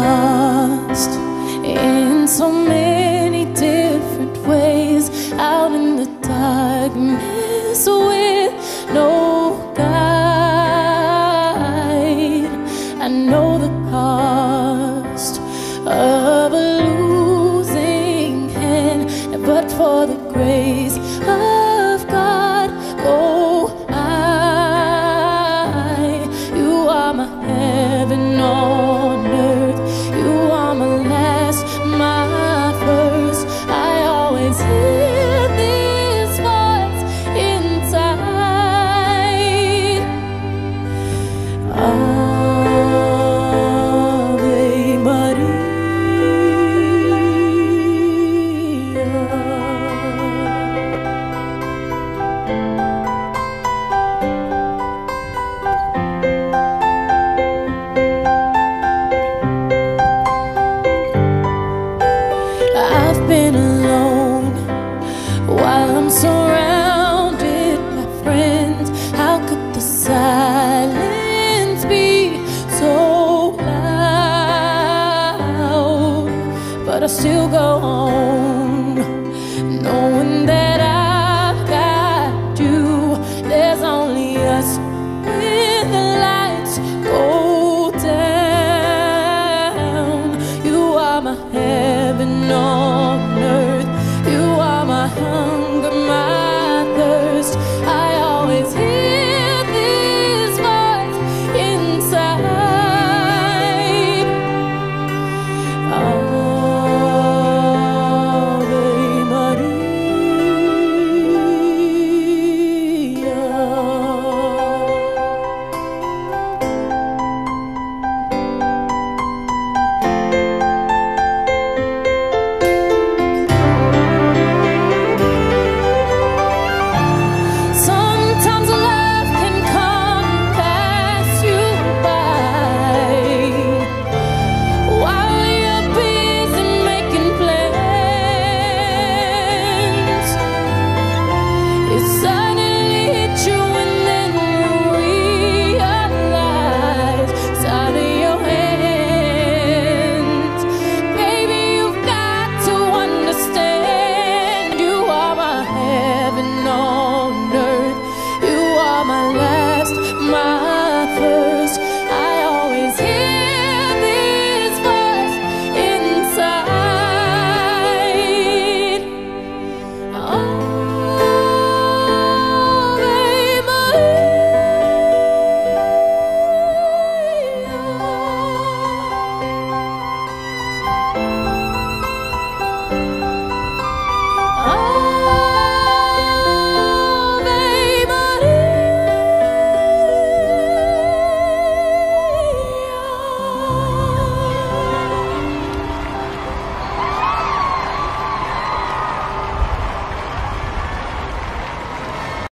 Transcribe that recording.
lost in so many different ways, out in the darkness with no guide. I know the cost of a losing hand, but for the grace of God, oh, you are my heaven on earth. You are my last, my first. I always hear this voice inside. Ave Maria. I've been alone while I'm surrounded by friends. How could the silence be so loud? But I still go on.